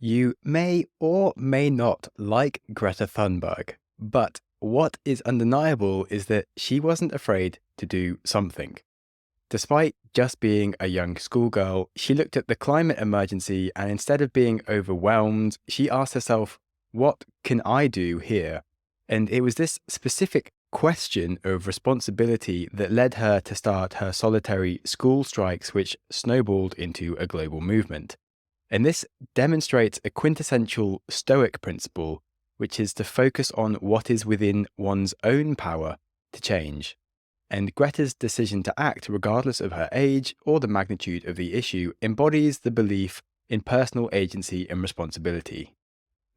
You may or may not like Greta Thunberg, but what is undeniable is that she wasn't afraid to do something. Despite just being a young schoolgirl, she looked at the climate emergency and instead of being overwhelmed, she asked herself, what can I do here? And it was this specific question of responsibility that led her to start her solitary school strikes, which snowballed into a global movement. And this demonstrates a quintessential Stoic principle, which is to focus on what is within one's own power to change. And Greta's decision to act, regardless of her age or the magnitude of the issue, embodies the belief in personal agency and responsibility.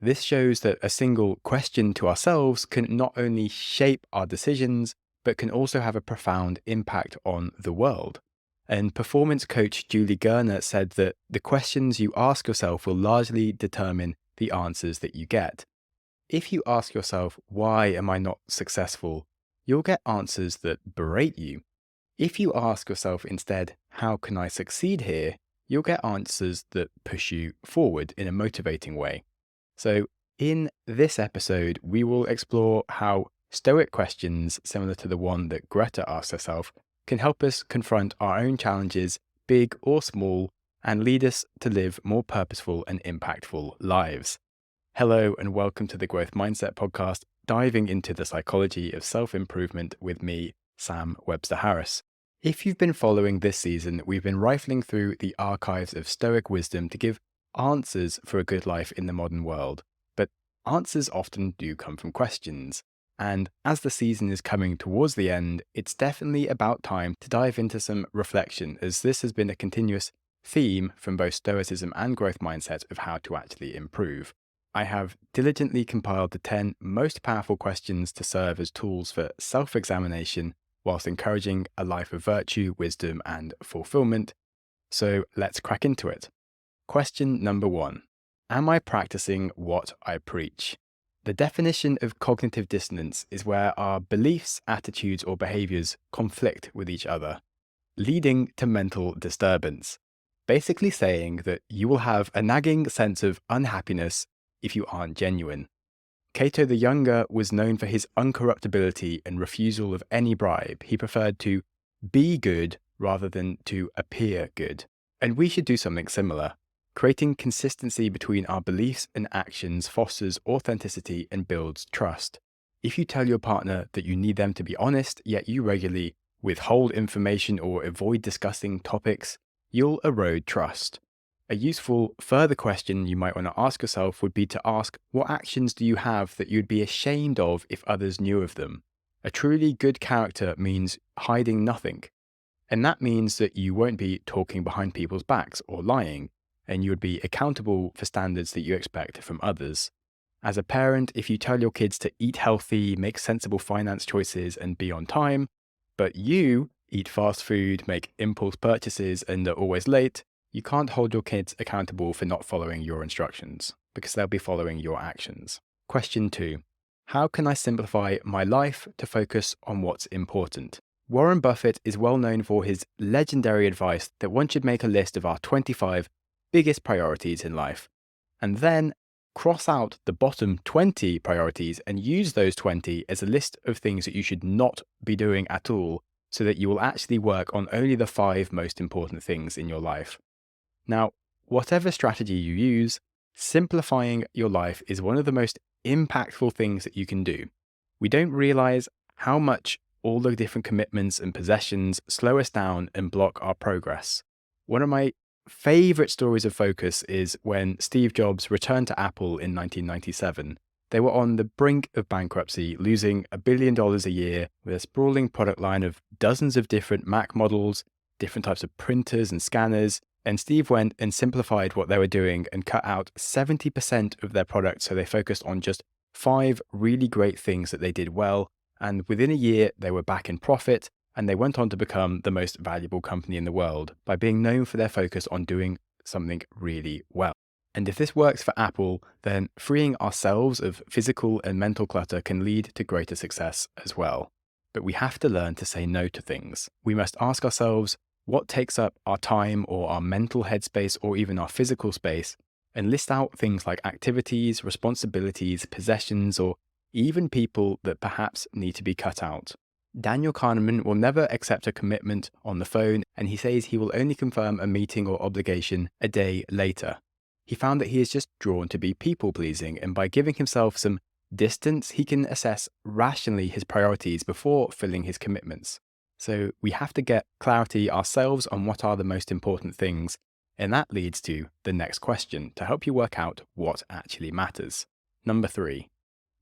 This shows that a single question to ourselves can not only shape our decisions, but can also have a profound impact on the world. And performance coach Julie Gerner said that the questions you ask yourself will largely determine the answers that you get. If you ask yourself, why am I not successful? You'll get answers that berate you. If you ask yourself instead, how can I succeed here? You'll get answers that push you forward in a motivating way. So in this episode, we will explore how Stoic questions, similar to the one that Greta asked herself, can help us confront our own challenges, big or small, and lead us to live more purposeful and impactful lives. Hello, and welcome to the Growth Mindset Podcast, diving into the psychology of self-improvement with me, Sam Webster Harris. If you've been following this season, we've been rifling through the archives of Stoic wisdom to give answers for a good life in the modern world. But answers often do come from questions. And as the season is coming towards the end, it's definitely about time to dive into some reflection, as this has been a continuous theme from both Stoicism and growth mindset of how to actually improve. I have diligently compiled the 10 most powerful questions to serve as tools for self-examination whilst encouraging a life of virtue, wisdom, and fulfillment. So let's crack into it. Question number 1. Am I practicing what I preach? The definition of cognitive dissonance is where our beliefs, attitudes, or behaviors conflict with each other, leading to mental disturbance. Basically saying that you will have a nagging sense of unhappiness if you aren't genuine. Cato the Younger was known for his uncorruptibility and refusal of any bribe. He preferred to be good rather than to appear good. And we should do something similar. Creating consistency between our beliefs and actions fosters authenticity and builds trust. If you tell your partner that you need them to be honest, yet you regularly withhold information or avoid discussing topics, you'll erode trust. A useful further question you might want to ask yourself would be to ask, what actions do you have that you'd be ashamed of if others knew of them? A truly good character means hiding nothing. And that means that you won't be talking behind people's backs or lying, and you would be accountable for standards that you expect from others. As a parent, if you tell your kids to eat healthy, make sensible finance choices, and be on time, but you eat fast food, make impulse purchases, and are always late, you can't hold your kids accountable for not following your instructions, because they'll be following your actions. Question 2. How can I simplify my life to focus on what's important? Warren Buffett is well known for his legendary advice that one should make a list of our 25 biggest priorities in life, and then cross out the bottom 20 priorities and use those 20 as a list of things that you should not be doing at all, so that you will actually work on only the 5 most important things in your life. Now, whatever strategy you use, simplifying your life is one of the most impactful things that you can do. We don't realize how much all the different commitments and possessions slow us down and block our progress. One of my favorite stories of focus is when Steve Jobs returned to Apple in 1997. They were on the brink of bankruptcy, losing $1 billion a year with a sprawling product line of dozens of different Mac models, different types of printers and scanners. And Steve went and simplified what they were doing and cut out 70% of their product, so they focused on just 5 really great things that they did well. And within a year, they were back in profit, and they went on to become the most valuable company in the world by being known for their focus on doing something really well. And if this works for Apple, then freeing ourselves of physical and mental clutter can lead to greater success as well. But we have to learn to say no to things. We must ask ourselves, what takes up our time or our mental headspace or even our physical space, and list out things like activities, responsibilities, possessions, or even people that perhaps need to be cut out. Daniel Kahneman will never accept a commitment on the phone, and he says he will only confirm a meeting or obligation a day later. He found that he is just drawn to be people-pleasing, and by giving himself some distance, he can assess rationally his priorities before filling his commitments. So we have to get clarity ourselves on what are the most important things, and that leads to the next question to help you work out what actually matters. Number 3.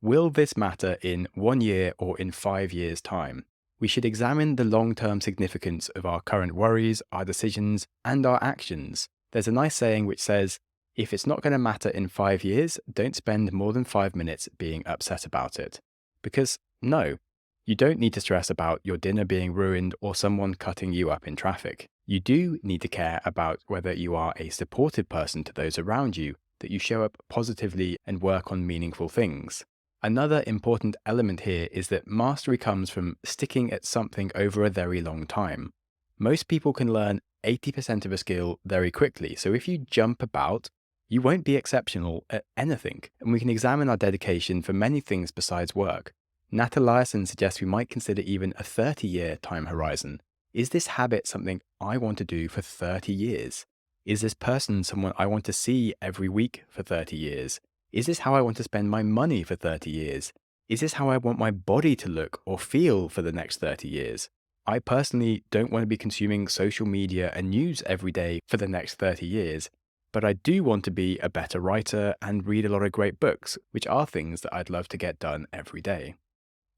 Will this matter in 1 year or in 5 years' time? We should examine the long-term significance of our current worries, our decisions, and our actions. There's a nice saying which says, if it's not going to matter in 5 years, don't spend more than 5 minutes being upset about it. Because no, you don't need to stress about your dinner being ruined or someone cutting you up in traffic. You do need to care about whether you are a supportive person to those around you, that you show up positively and work on meaningful things. Another important element here is that mastery comes from sticking at something over a very long time. Most people can learn 80% of a skill very quickly, so if you jump about, you won't be exceptional at anything, and we can examine our dedication for many things besides work. Nat Eliason suggests we might consider even a 30-year time horizon. Is this habit something I want to do for 30 years? Is this person someone I want to see every week for 30 years? Is this how I want to spend my money for 30 years? Is this how I want my body to look or feel for the next 30 years? I personally don't want to be consuming social media and news every day for the next 30 years, but I do want to be a better writer and read a lot of great books, which are things that I'd love to get done every day.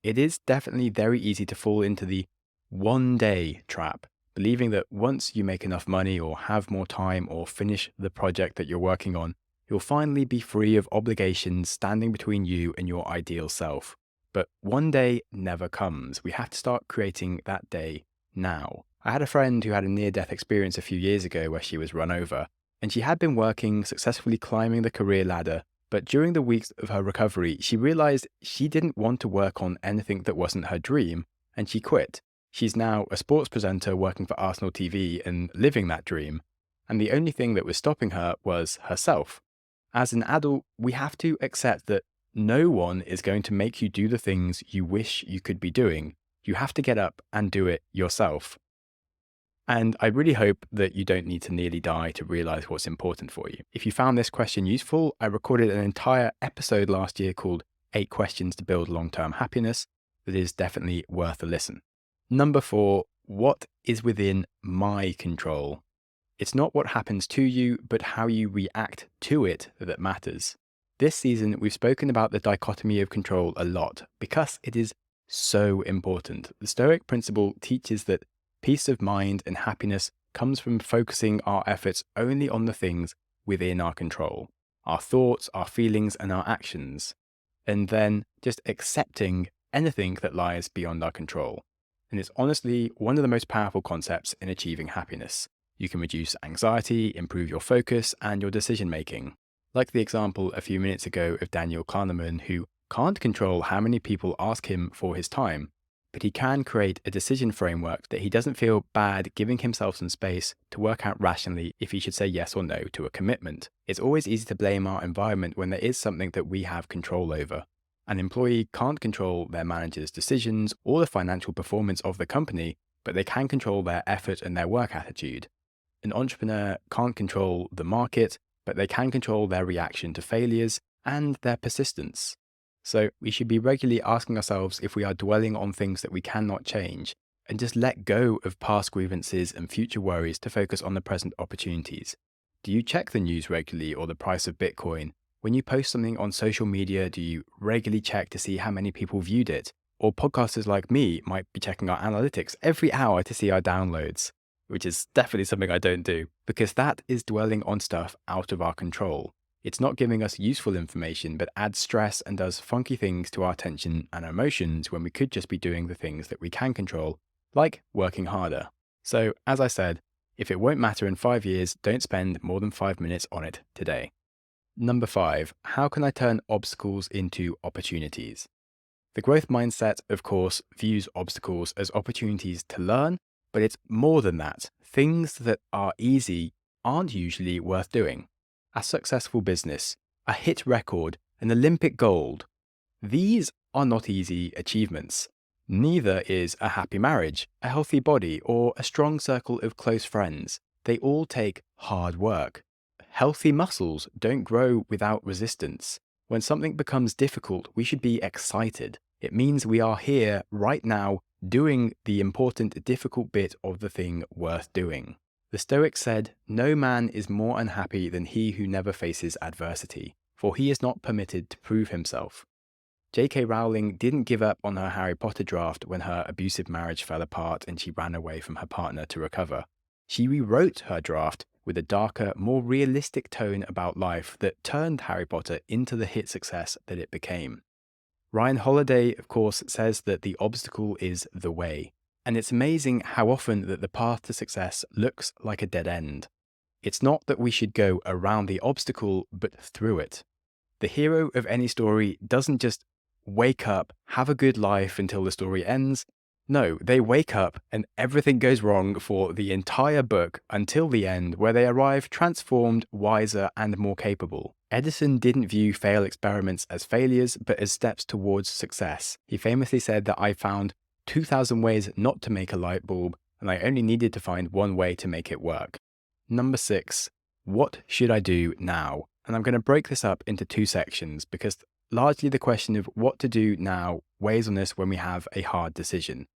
It is definitely very easy to fall into the one-day trap, believing that once you make enough money or have more time or finish the project that you're working on, you'll finally be free of obligations standing between you and your ideal self. But one day never comes. We have to start creating that day now. I had a friend who had a near-death experience a few years ago where she was run over, and she had been working, successfully climbing the career ladder, but during the weeks of her recovery, she realized she didn't want to work on anything that wasn't her dream, and she quit. She's now a sports presenter working for Arsenal TV and living that dream, and the only thing that was stopping her was herself. As an adult, we have to accept that no one is going to make you do the things you wish you could be doing. You have to get up and do it yourself. And I really hope that you don't need to nearly die to realize what's important for you. If you found this question useful, I recorded an entire episode last year called 8 Questions to Build Long-Term Happiness that is definitely worth a listen. Number 4, what is within my control? It's not what happens to you, but how you react to it that matters. This season, we've spoken about the dichotomy of control a lot because it is so important. The Stoic principle teaches that peace of mind and happiness comes from focusing our efforts only on the things within our control, our thoughts, our feelings, and our actions, and then just accepting anything that lies beyond our control. And it's honestly one of the most powerful concepts in achieving happiness. You can reduce anxiety, improve your focus, and your decision-making. Like the example a few minutes ago of Daniel Kahneman, who can't control how many people ask him for his time, but he can create a decision framework that he doesn't feel bad giving himself some space to work out rationally if he should say yes or no to a commitment. It's always easy to blame our environment when there is something that we have control over. An employee can't control their manager's decisions or the financial performance of the company, but they can control their effort and their work attitude. An entrepreneur can't control the market, but they can control their reaction to failures and their persistence. So we should be regularly asking ourselves if we are dwelling on things that we cannot change, and just let go of past grievances and future worries to focus on the present opportunities. Do you check the news regularly or the price of Bitcoin? When you post something on social media, do you regularly check to see how many people viewed it? Or podcasters like me might be checking our analytics every hour to see our downloads, which is definitely something I don't do, because that is dwelling on stuff out of our control. It's not giving us useful information, but adds stress and does funky things to our attention and emotions when we could just be doing the things that we can control, like working harder. So, as I said, if it won't matter in 5 years, don't spend more than 5 minutes on it today. Number 5, how can I turn obstacles into opportunities? The growth mindset, of course, views obstacles as opportunities to learn, but it's more than that. Things that are easy aren't usually worth doing. a successful business, a hit record, an Olympic gold. These are not easy achievements. Neither is a happy marriage, a healthy body, or a strong circle of close friends. They all take hard work. Healthy muscles don't grow without resistance. When something becomes difficult, we should be excited. It means we are here right now doing the important, difficult bit of the thing worth doing. The Stoics said, "No man is more unhappy than he who never faces adversity, for he is not permitted to prove himself." J.K. Rowling didn't give up on her Harry Potter draft when her abusive marriage fell apart and she ran away from her partner to recover. She rewrote her draft with a darker, more realistic tone about life that turned Harry Potter into the hit success that it became. Ryan Holiday, of course, says that the obstacle is the way. And it's amazing how often that the path to success looks like a dead end. It's not that we should go around the obstacle, but through it. The hero of any story doesn't just wake up, have a good life until the story ends. No, they wake up and everything goes wrong for the entire book until the end, where they arrive transformed, wiser, and more capable. Edison didn't view failed experiments as failures, but as steps towards success. He famously said that I found 2,000 ways not to make a light bulb, and I only needed to find one way to make it work. Number 6, what should I do now? And I'm going to break this up into 2 sections because largely the question of what to do now weighs on us when we have a hard decision.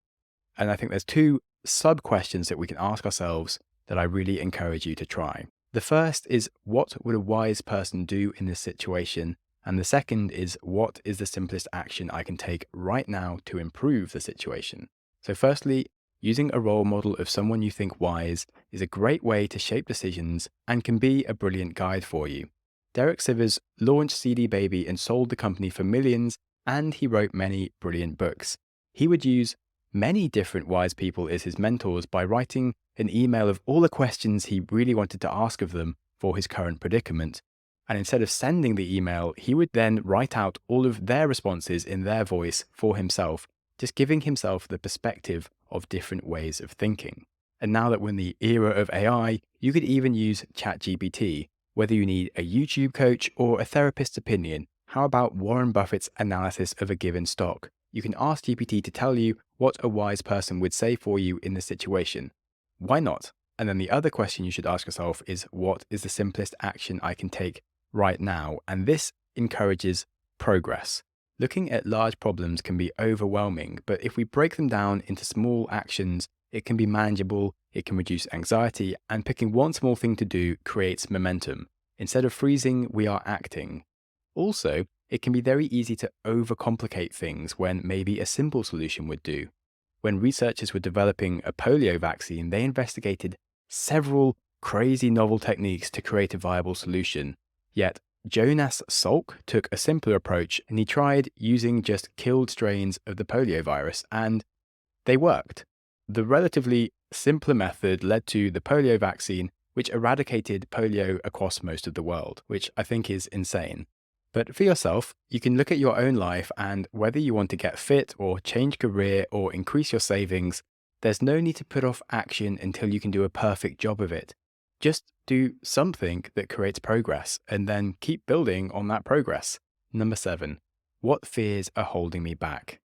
And I think there's 2 sub-questions that we can ask ourselves that I really encourage you to try. The first is, what would a wise person do in this situation? And the second is, what is the simplest action I can take right now to improve the situation? So firstly, using a role model of someone you think wise is a great way to shape decisions and can be a brilliant guide for you. Derek Sivers launched CD Baby and sold the company for millions, and he wrote many brilliant books. He would use many different wise people as his mentors by writing an email of all the questions he really wanted to ask of them for his current predicament. And instead of sending the email, he would then write out all of their responses in their voice for himself, just giving himself the perspective of different ways of thinking. And now that we're in the era of AI, you could even use ChatGPT. Whether you need a YouTube coach or a therapist's opinion, how about Warren Buffett's analysis of a given stock? You can ask GPT to tell you what a wise person would say for you in the situation. Why not? And then the other question you should ask yourself is, what is the simplest action I can take right now? And this encourages progress. Looking at large problems can be overwhelming, but if we break them down into small actions, it can be manageable, it can reduce anxiety, and picking one small thing to do creates momentum. Instead of freezing, we are acting. Also, it can be very easy to overcomplicate things when maybe a simple solution would do. When researchers were developing a polio vaccine, they investigated several crazy novel techniques to create a viable solution. Yet, Jonas Salk took a simpler approach and he tried using just killed strains of the polio virus, and they worked. The relatively simpler method led to the polio vaccine, which eradicated polio across most of the world, which I think is insane. But for yourself, you can look at your own life, and whether you want to get fit or change career or increase your savings, there's no need to put off action until you can do a perfect job of it. Just do something that creates progress and then keep building on that progress. Number 7, what fears are holding me back?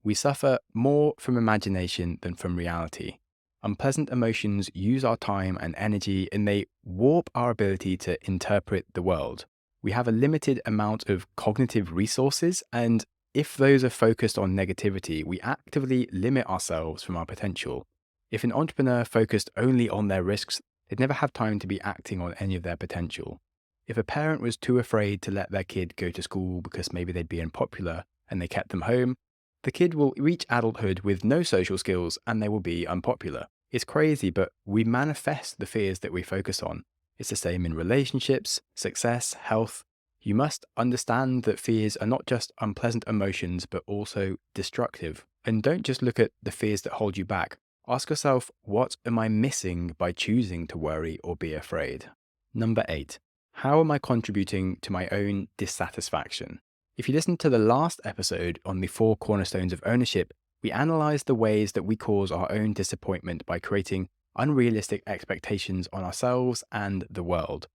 We suffer more from imagination than from reality. Unpleasant emotions use our time and energy, and they warp our ability to interpret the world. We have a limited amount of cognitive resources, and if those are focused on negativity, we actively limit ourselves from our potential. If an entrepreneur focused only on their risks, they'd never have time to be acting on any of their potential. If a parent was too afraid to let their kid go to school because maybe they'd be unpopular and they kept them home, the kid will reach adulthood with no social skills and they will be unpopular. It's crazy, but we manifest the fears that we focus on. It's the same in relationships, success, health. You must understand that fears are not just unpleasant emotions, but also destructive. And don't just look at the fears that hold you back. Ask yourself, what am I missing by choosing to worry or be afraid? Number 8, how am I contributing to my own dissatisfaction? If you listen to the last episode on the 4 cornerstones of ownership, we analyze the ways that we cause our own disappointment by creating unrealistic expectations on ourselves and the world.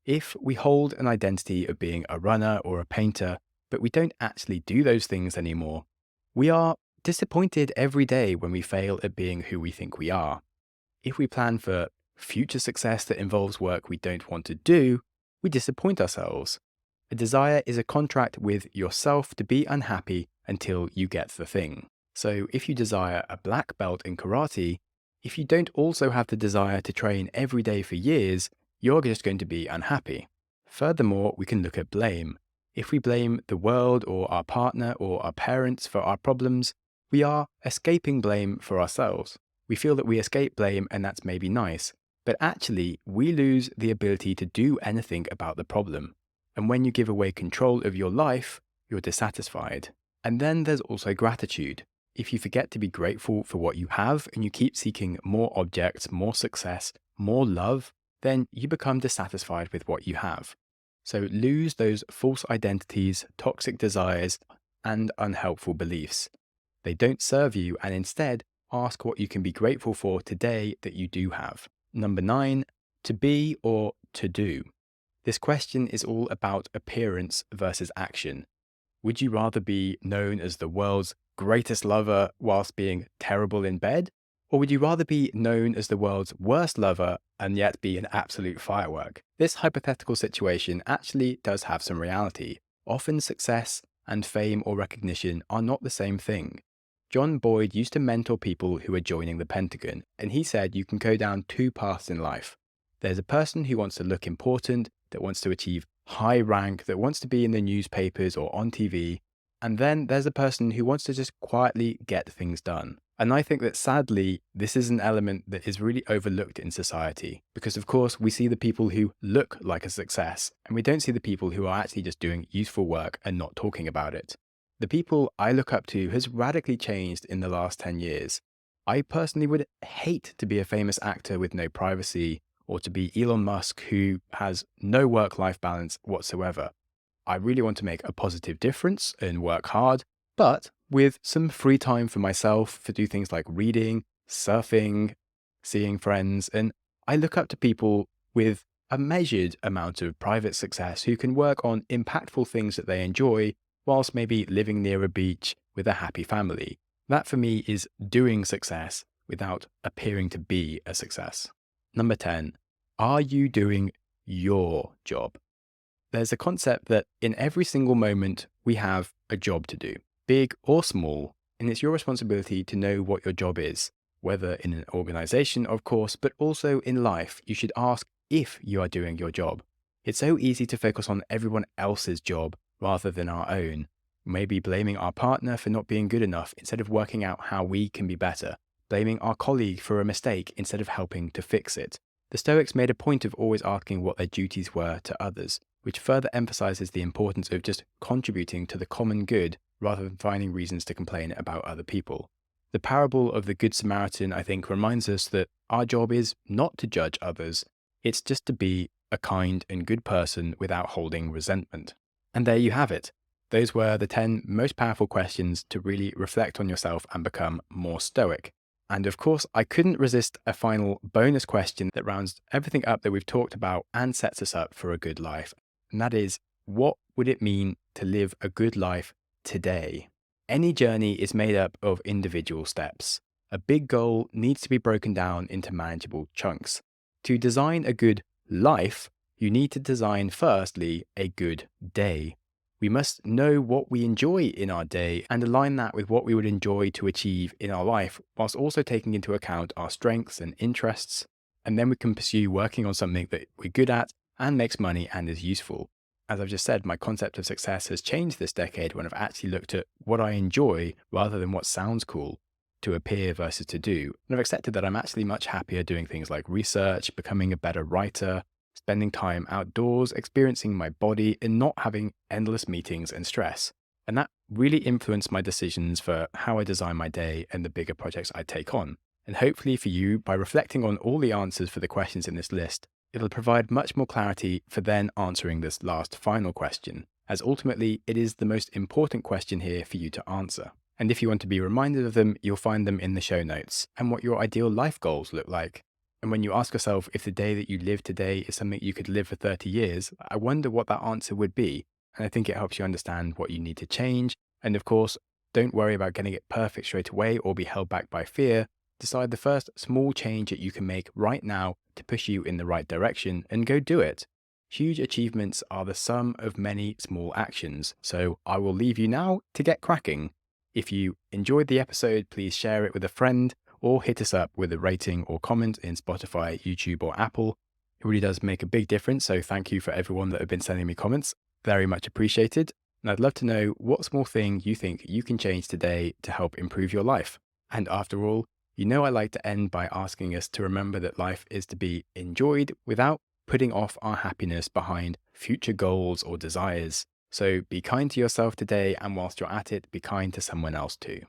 If we hold an identity of being a runner or a painter, but we don't actually do those things anymore, we are disappointed every day when we fail at being who we think we are. If we plan for future success that involves work we don't want to do, we disappoint ourselves. A desire is a contract with yourself to be unhappy until you get the thing. So if you desire a black belt in karate, if you don't also have the desire to train every day for years, you're just going to be unhappy. Furthermore, we can look at blame. If we blame the world or our partner or our parents for our problems, we are escaping blame for ourselves. We feel that we escape blame and that's maybe nice, but actually we lose the ability to do anything about the problem. And when you give away control of your life, you're dissatisfied. And then there's also gratitude. If you forget to be grateful for what you have and you keep seeking more objects, more success, more love, then you become dissatisfied with what you have. So lose those false identities, toxic desires, and unhelpful beliefs. They don't serve you, and instead ask what you can be grateful for today that you do have. Number 9, to be or to do. This question is all about appearance versus action. Would you rather be known as the world's greatest lover whilst being terrible in bed? Or would you rather be known as the world's worst lover and yet be an absolute firework? This hypothetical situation actually does have some reality. Often success and fame or recognition are not the same thing. John Boyd used to mentor people who were joining the Pentagon, and he said you can go down 2 paths in life. There's a person who wants to look important, that wants to achieve high rank, that wants to be in the newspapers or on TV, and then there's a person who wants to just quietly get things done. And I think that sadly, this is an element that is really overlooked in society, because of course we see the people who look like a success, and we don't see the people who are actually just doing useful work and not talking about it. The people I look up to has radically changed in the last 10 years. I personally would hate to be a famous actor with no privacy, or to be Elon Musk who has no work-life balance whatsoever. I really want to make a positive difference and work hard, but with some free time for myself to do things like reading, surfing, seeing friends. And I look up to people with a measured amount of private success who can work on impactful things that they enjoy whilst maybe living near a beach with a happy family. That for me is doing success without appearing to be a success. Number 10, are you doing your job? There's a concept that in every single moment we have a job to do, big or small, and it's your responsibility to know what your job is, whether in an organization, of course, but also in life. You should ask if you are doing your job. It's so easy to focus on everyone else's job rather than our own, maybe blaming our partner for not being good enough instead of working out how we can be better, blaming our colleague for a mistake instead of helping to fix it. The Stoics made a point of always asking what their duties were to others, which further emphasizes the importance of just contributing to the common good rather than finding reasons to complain about other people. The parable of the Good Samaritan, I think, reminds us that our job is not to judge others, it's just to be a kind and good person without holding resentment. And there you have it. Those were the 10 most powerful questions to really reflect on yourself and become more stoic. And of course, I couldn't resist a final bonus question that rounds everything up that we've talked about and sets us up for a good life. And that is, what would it mean to live a good life today? Any journey is made up of individual steps. A big goal needs to be broken down into manageable chunks. To design a good life, you need to design firstly a good day. We must know what we enjoy in our day and align that with what we would enjoy to achieve in our life, whilst also taking into account our strengths and interests. And then we can pursue working on something that we're good at and makes money and is useful. As I've just said, my concept of success has changed this decade when I've actually looked at what I enjoy rather than what sounds cool, to appear versus to do. And I've accepted that I'm actually much happier doing things like research, becoming a better writer, spending time outdoors, experiencing my body, and not having endless meetings and stress. And that really influenced my decisions for how I design my day and the bigger projects I take on. And hopefully for you, by reflecting on all the answers for the questions in this list, it'll provide much more clarity for then answering this last final question, as ultimately it is the most important question here for you to answer. And if you want to be reminded of them, you'll find them in the show notes and what your ideal life goals look like. And when you ask yourself if the day that you live today is something you could live for 30 years, I wonder what that answer would be. And I think it helps you understand what you need to change. And of course, don't worry about getting it perfect straight away or be held back by fear. Decide the first small change that you can make right now to push you in the right direction and go do it. Huge achievements are the sum of many small actions. So I will leave you now to get cracking. If you enjoyed the episode, please share it with a friend or hit us up with a rating or comment in Spotify, YouTube, or Apple. It really does make a big difference. So thank you for everyone that have been sending me comments. Very much appreciated. And I'd love to know what small thing you think you can change today to help improve your life. And after all, you know I like to end by asking us to remember that life is to be enjoyed without putting off our happiness behind future goals or desires. So be kind to yourself today, and whilst you're at it, be kind to someone else too.